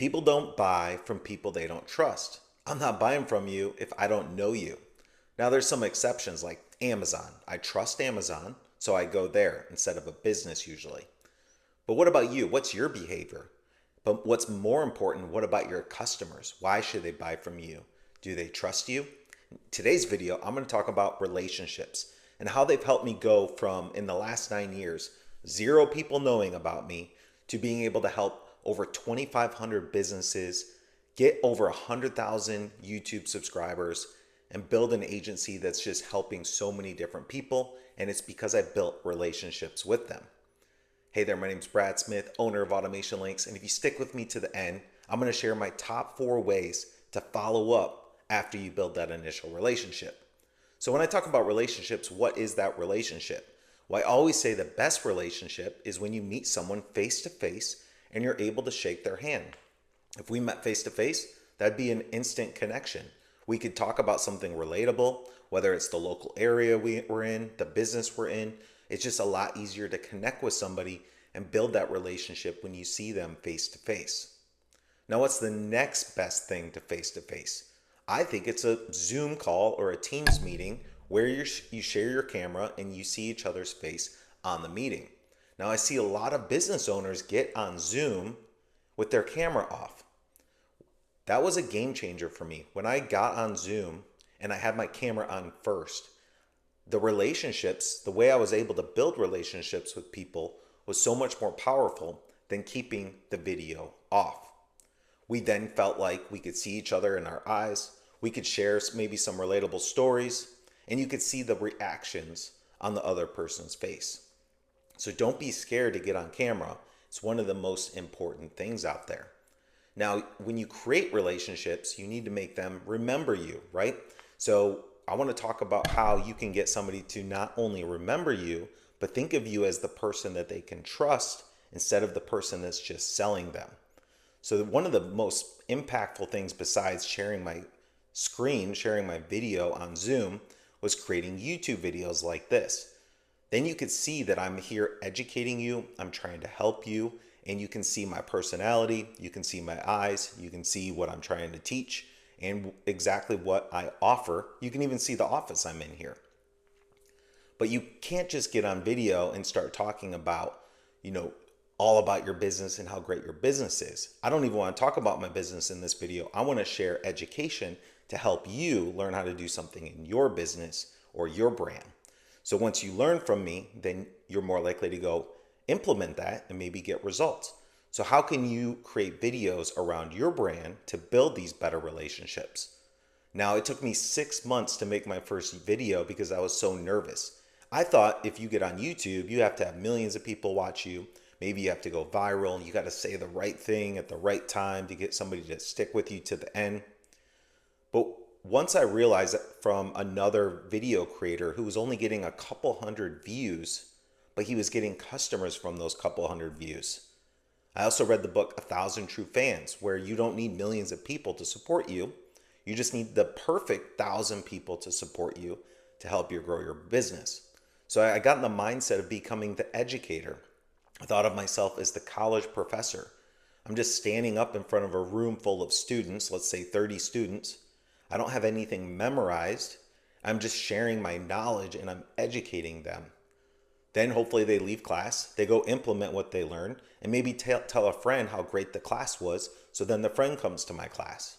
People don't buy from people they don't trust. I'm not buying from you if I don't know you. Now, there's some exceptions like Amazon. I trust Amazon, so I go there instead of a business usually. But what about you? What's your behavior? But what's more important, what about your customers? Why should they buy from you? Do they trust you? In today's video, I'm going to talk about relationships and how they've helped me go from, in the last 9 years, 0 people knowing about me to being able to help over 2,500 businesses, get over 100,000 YouTube subscribers, and build an agency that's just helping so many different people. And it's because I built relationships with them. Hey there, my name's Brad Smith, owner of AutomationLinks. And if you stick with me to the end, I'm going to share my top 4 ways to follow up after you build that initial relationship. So when I talk about relationships, what is that relationship? Well, I always say the best relationship is when you meet someone face to face and you're able to shake their hand. If we met face to face, that'd be an instant connection. We could talk about something relatable, whether it's the local area we're in, the business we're in. It's just a lot easier to connect with somebody and build that relationship when you see them face to face. Now, what's the next best thing to face? I think it's a Zoom call or a Teams meeting where you share your camera and you see each other's face on the meeting. Now, I see a lot of business owners get on Zoom with their camera off. That was a game changer for me. When I got on Zoom and I had my camera on first, the relationships, the way I was able to build relationships with people was so much more powerful than keeping the video off. We then felt like we could see each other in our eyes. We could share maybe some relatable stories, and you could see the reactions on the other person's face. So don't be scared to get on camera. It's one of the most important things out there. Now, when you create relationships, you need to make them remember you, right? So I want to talk about how you can get somebody to not only remember you, but think of you as the person that they can trust instead of the person that's just selling them. So one of the most impactful things besides sharing my screen, sharing my video on Zoom, was creating YouTube videos like this. Then you could see that I'm here educating you, I'm trying to help you, and you can see my personality, you can see my eyes, you can see what I'm trying to teach, and exactly what I offer. You can even see the office I'm in here. But you can't just get on video and start talking about, all about your business and how great your business is. I don't even want to talk about my business in this video. I want to share education to help you learn how to do something in your business or your brand. So once you learn from me, then you're more likely to go implement that and maybe get results. So how can you create videos around your brand to build these better relationships? Now, it took me 6 months to make my first video because I was so nervous. I thought if you get on YouTube, you have to have millions of people watch you. Maybe you have to go viral and you got to say the right thing at the right time to get somebody to stick with you to the end. But once I realized that from another video creator who was only getting a couple hundred views, but he was getting customers from those couple hundred views. I also read the book 1,000 True Fans, where you don't need millions of people to support you. You just need the perfect 1,000 people to support you to help you grow your business. So I got in the mindset of becoming the educator. I thought of myself as the college professor. I'm just standing up in front of a room full of students, let's say 30 students. I don't have anything memorized. I'm just sharing my knowledge and I'm educating them. Then hopefully they leave class, they go implement what they learned, and maybe tell a friend how great the class was, so then the friend comes to my class.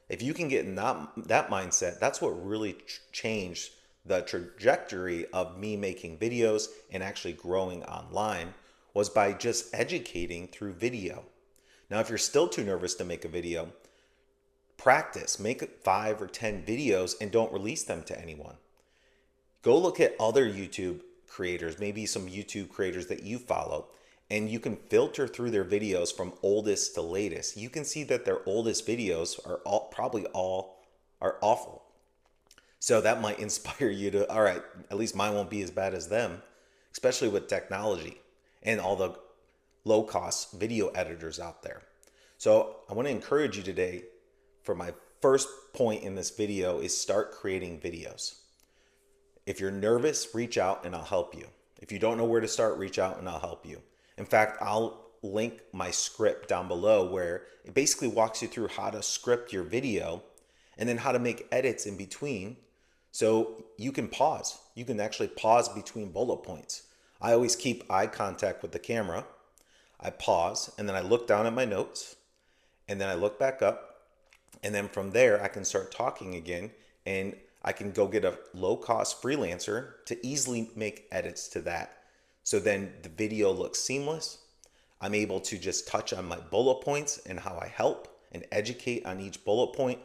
If you can get in that mindset, that's what really changed the trajectory of me making videos and actually growing online, was by just educating through video. Now, if you're still too nervous to make a video, practice, make 5 or 10 videos and don't release them to anyone. Go look at other YouTube creators, maybe some YouTube creators that you follow, and you can filter through their videos from oldest to latest. You can see that their oldest videos are probably all awful. So that might inspire you to, all right, at least mine won't be as bad as them, especially with technology and all the low-cost video editors out there. So I want to encourage you today, for my first point in this video, is start creating videos. If you're nervous, reach out and I'll help you. If you don't know where to start, reach out and I'll help you. In fact, I'll link my script down below where it basically walks you through how to script your video and then how to make edits in between so you can pause. You can actually pause between bullet points. I always keep eye contact with the camera. I pause and then I look down at my notes and then I look back up, and then from there I can start talking again, and I can go get a low-cost freelancer to easily make edits to that. So then the video looks seamless. I'm able to just touch on my bullet points and how I help and educate on each bullet point,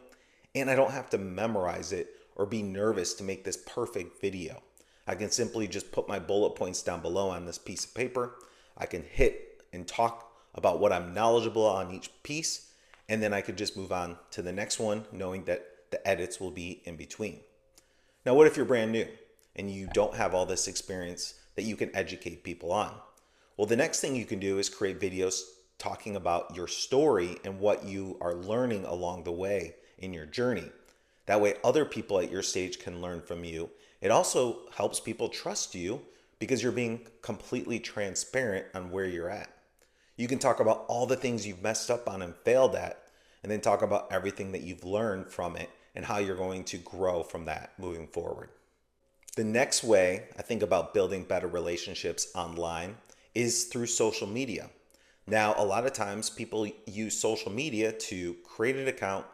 and I don't have to memorize it or be nervous to make this perfect video. I can simply just put my bullet points down below on this piece of paper. I can hit and talk about what I'm knowledgeable on each piece, and then I could just move on to the next one, knowing that the edits will be in between. Now, what if you're brand new and you don't have all this experience that you can educate people on? Well, the next thing you can do is create videos talking about your story and what you are learning along the way in your journey. That way other people at your stage can learn from you. It also helps people trust you because you're being completely transparent on where you're at. You can talk about all the things you've messed up on and failed at, and then talk about everything that you've learned from it and how you're going to grow from that moving forward. The next way I think about building better relationships online is through social media. Now, a lot of times people use social media to create an account,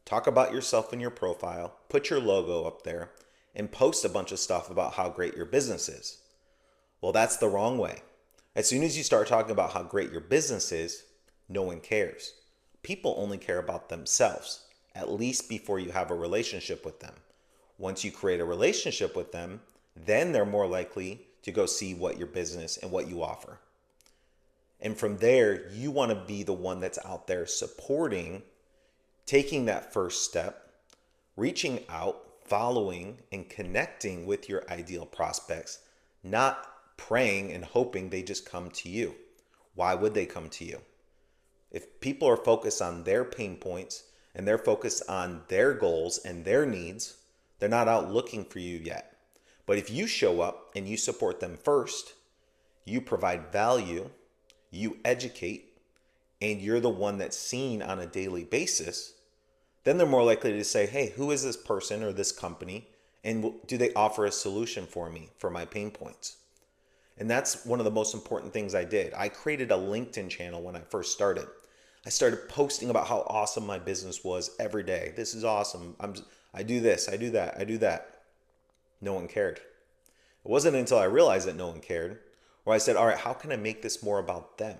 talk about yourself in your profile, put your logo up there, and post a bunch of stuff about how great your business is. Well, that's the wrong way. As soon as you start talking about how great your business is, no one cares. People only care about themselves, at least before you have a relationship with them. Once you create a relationship with them, then they're more likely to go see what your business and what you offer. And from there, you want to be the one that's out there supporting, taking that first step, reaching out, following, and connecting with your ideal prospects, not praying and hoping they just come to you. Why would they come to you? If people are focused on their pain points and they're focused on their goals and their needs, they're not out looking for you yet. But if you show up and you support them first, you provide value, you educate, and you're the one that's seen on a daily basis, then they're more likely to say, hey, who is this person or this company? And do they offer a solution for me for my pain points? And that's one of the most important things I did. I created a LinkedIn channel when I first started. I started posting about how awesome my business was every day. This is awesome. I do this, I do that, I do that. No one cared. It wasn't until I realized that no one cared where I said, all right, how can I make this more about them?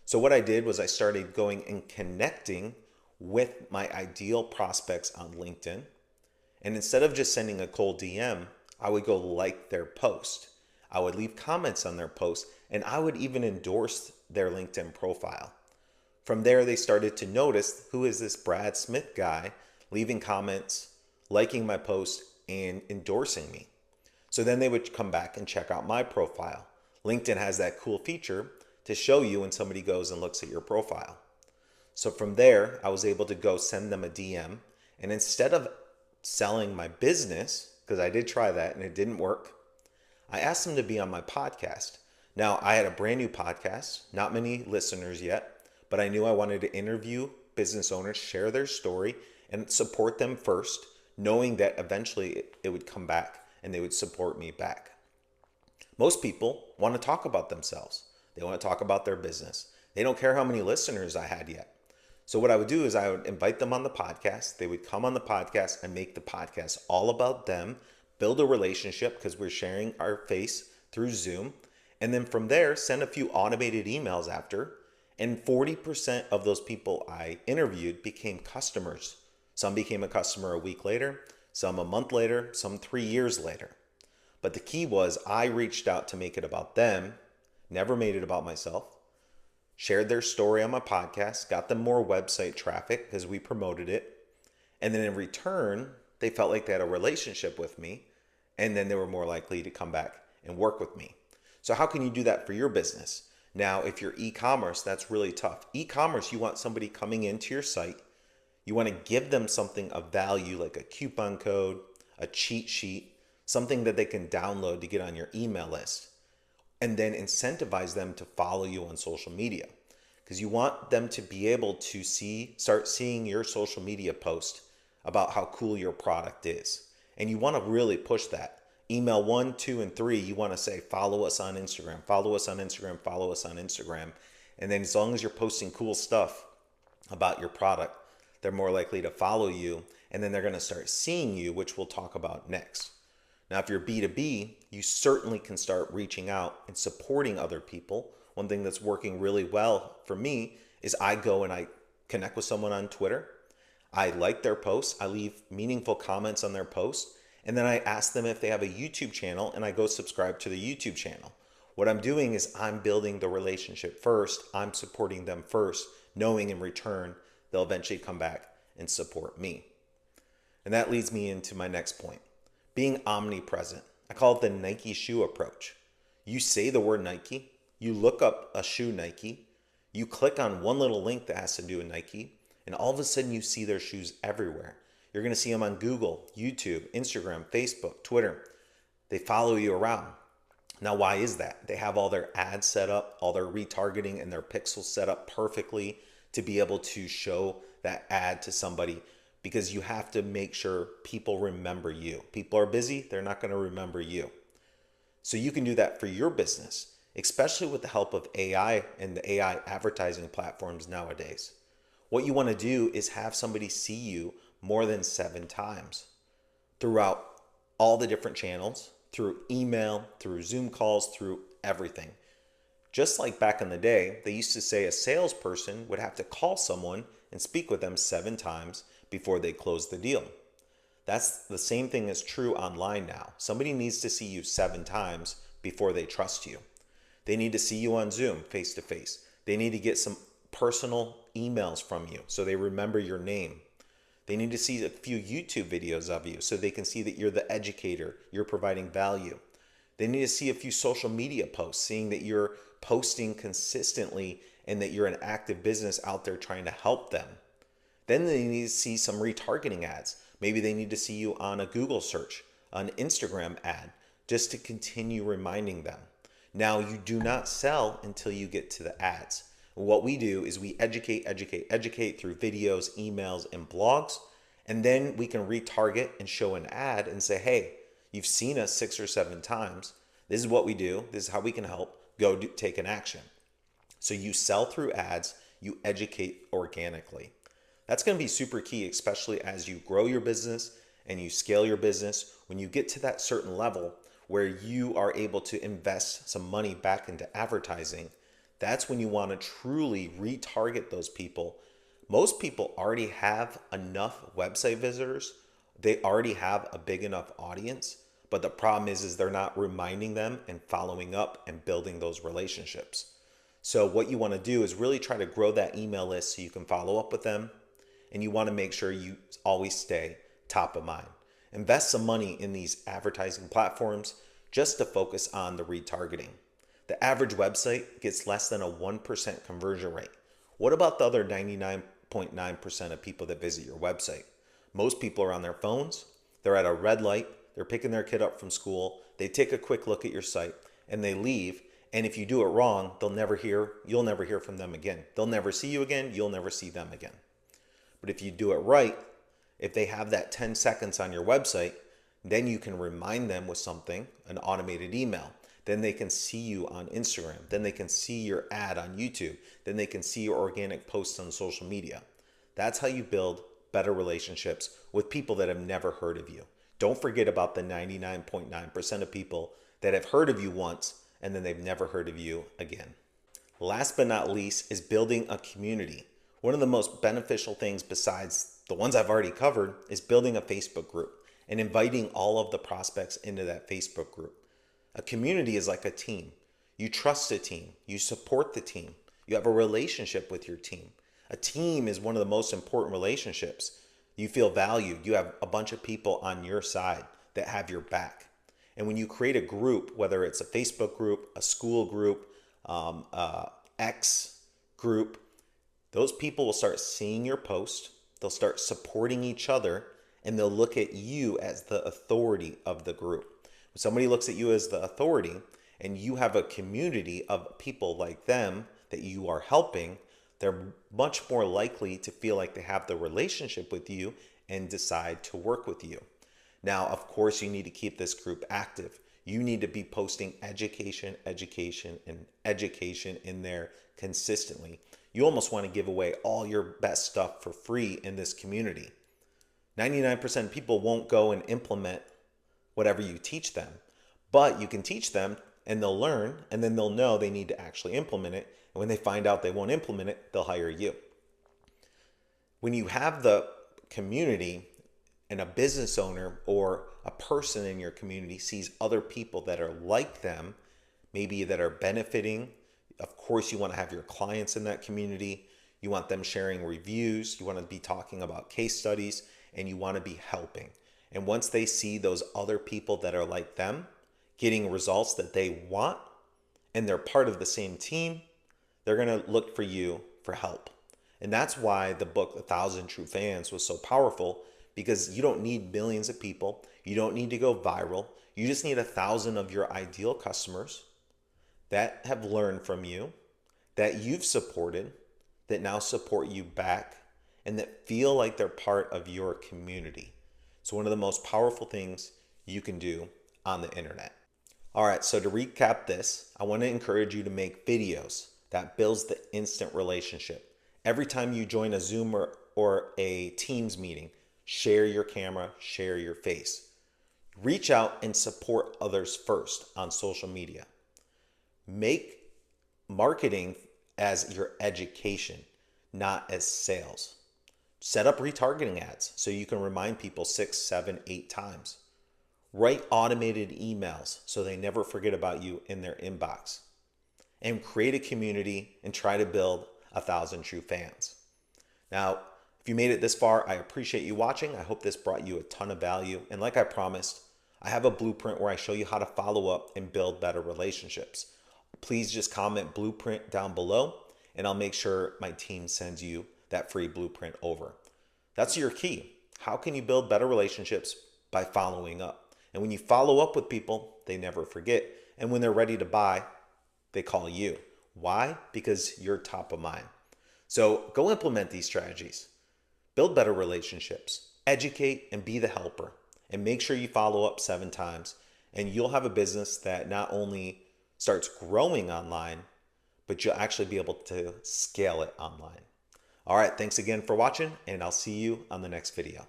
So what I did was I started going and connecting with my ideal prospects on LinkedIn. And instead of just sending a cold DM, I would go like their post. I would leave comments on their post, and I would even endorse their LinkedIn profile. From there, they started to notice, who is this Brad Smith guy leaving comments, liking my post, and endorsing me? So then they would come back and check out my profile. LinkedIn has that cool feature to show you when somebody goes and looks at your profile. So from there, I was able to go send them a DM, and instead of selling my business, because I did try that and it didn't work, I asked them to be on my podcast. Now, I had a brand new podcast, not many listeners yet, but I knew I wanted to interview business owners, share their story, and support them first, knowing that eventually it would come back and they would support me back. Most people want to talk about themselves. They want to talk about their business. They don't care how many listeners I had yet. So what I would do is I would invite them on the podcast. They would come on the podcast and make the podcast all about them, build a relationship because we're sharing our face through Zoom. And then from there, send a few automated emails after. And 40% of those people I interviewed became customers. Some became a customer a week later, some a month later, some 3 years later. But the key was I reached out to make it about them, never made it about myself, shared their story on my podcast, got them more website traffic because we promoted it. And then in return, they felt like they had a relationship with me, and then they were more likely to come back and work with me. So how can you do that for your business? Now, if you're e-commerce, that's really tough. E-commerce, you want somebody coming into your site. You want to give them something of value like a coupon code, a cheat sheet, something that they can download to get on your email list, and then incentivize them to follow you on social media. because you want them to be able to start seeing your social media post about how cool your product is. And you want to really push that. Email 1, 2, and 3, you want to say, follow us on Instagram, follow us on Instagram, follow us on Instagram. And then as long as you're posting cool stuff about your product, they're more likely to follow you. And then they're going to start seeing you, which we'll talk about next. Now, if you're B2B, you certainly can start reaching out and supporting other people. One thing that's working really well for me is I go and I connect with someone on Twitter. I like their posts. I leave meaningful comments on their posts. And then I ask them if they have a YouTube channel, and I go subscribe to the YouTube channel. What I'm doing is I'm building the relationship first. I'm supporting them first, knowing in return they'll eventually come back and support me. And that leads me into my next point, being omnipresent. I call it the Nike shoe approach. You say the word Nike, you look up a shoe Nike, you click on one little link that has to do with Nike, and all of a sudden you see their shoes everywhere. You're going to see them on Google, YouTube, Instagram, Facebook, Twitter. They follow you around. Now, why is that? They have all their ads set up, all their retargeting and their pixels set up perfectly to be able to show that ad to somebody, because you have to make sure people remember you. People are busy, they're not going to remember you. So you can do that for your business, especially with the help of AI and the AI advertising platforms nowadays. What you want to do is have somebody see you more than 7 times throughout all the different channels, through email, through Zoom calls, through everything. Just like back in the day, they used to say a salesperson would have to call someone and speak with them 7 times before they close the deal. That's the same thing is true online now. Somebody needs to see you 7 times before they trust you. They need to see you on Zoom face to face. They need to get some personal emails from you so they remember your name. They need to see a few YouTube videos of you so they can see that you're the educator, you're providing value. They need to see a few social media posts, seeing that you're posting consistently and that you're an active business out there trying to help them. Then they need to see some retargeting ads. Maybe they need to see you on a Google search, an Instagram ad, just to continue reminding them. Now, you do not sell until you get to the ads. What we do is we educate through videos, emails, and blogs. And then we can retarget and show an ad and say, hey, you've seen us 6 or 7 times. This is what we do. This is how we can help. Go take an action. So you sell through ads, you educate organically. That's going to be super key, especially as you grow your business and you scale your business. When you get to that certain level where you are able to invest some money back into advertising, that's when you want to truly retarget those people. Most people already have enough website visitors. They already have a big enough audience, but the problem is they're not reminding them and following up and building those relationships. So what you want to do is really try to grow that email list so you can follow up with them, and you want to make sure you always stay top of mind. Invest some money in these advertising platforms just to focus on the retargeting. The average website gets less than a 1% conversion rate. What about the other 99.9% of people that visit your website? Most people are on their phones, they're at a red light, they're picking their kid up from school, they take a quick look at your site, and they leave. And if you do it wrong, you'll never hear from them again. They'll never see you again, you'll never see them again. But if you do it right, if they have that 10 seconds on your website, then you can remind them with something, an automated email. Then they can see you on Instagram. Then they can see your ad on YouTube. Then they can see your organic posts on social media. That's how you build better relationships with people that have never heard of you. Don't forget about the 99.9% of people that have heard of you once and then they've never heard of you again. Last but not least is building a community. One of the most beneficial things besides the ones I've already covered is building a Facebook group and inviting all of the prospects into that Facebook group. A community is like a team. You trust a team. You support the team. You have a relationship with your team. A team is one of the most important relationships. You feel valued. You have a bunch of people on your side that have your back. And when you create a group, whether it's a Facebook group, a school group, X group, those people will start seeing your post. They'll start supporting each other, and they'll look at you as the authority of the group. When somebody looks at you as the authority and you have a community of people like them that you are helping, they're much more likely to feel like they have the relationship with you and decide to work with you. Now, of course, you need to keep this group active. You need to be posting education, education, and education in there consistently. You almost want to give away all your best stuff for free in this community. 99% of people won't go and implement whatever you teach them, but you can teach them and they'll learn, and then they'll know they need to actually implement it. And when they find out they won't implement it, they'll hire you. When you have the community and a business owner or a person in your community sees other people that are like them, maybe that are benefiting, of course you want to have your clients in that community. You want them sharing reviews. You want to be talking about case studies, and you want to be helping. And once they see those other people that are like them getting results that they want, and they're part of the same team, they're going to look for you for help. And that's why the book, 1,000 True Fans, was so powerful, because you don't need millions of people. You don't need to go viral. You just need 1,000 of your ideal customers that have learned from you, that you've supported, that now support you back, and that feel like they're part of your community. It's one of the most powerful things you can do on the internet. All right, so to recap this, I want to encourage you to make videos that builds the instant relationship. Every time you join a Zoom or a Teams meeting, share your camera, share your face. Reach out and support others first on social media. Make marketing as your education, not as sales. Set up retargeting ads so you can remind people 6, 7, 8 times. Write automated emails so they never forget about you in their inbox. And create a community and try to build 1,000 true fans. Now, if you made it this far, I appreciate you watching. I hope this brought you a ton of value. And like I promised, I have a blueprint where I show you how to follow up and build better relationships. Please just comment blueprint down below, and I'll make sure my team sends you that free blueprint over. That's your key. How can you build better relationships? By following up. And when you follow up with people, they never forget. And when they're ready to buy, they call you. Why? Because you're top of mind. So go implement these strategies. Build better relationships. Educate and be the helper. And make sure you follow up 7 times. And you'll have a business that not only starts growing online, but you'll actually be able to scale it online. All right, thanks again for watching, and I'll see you on the next video.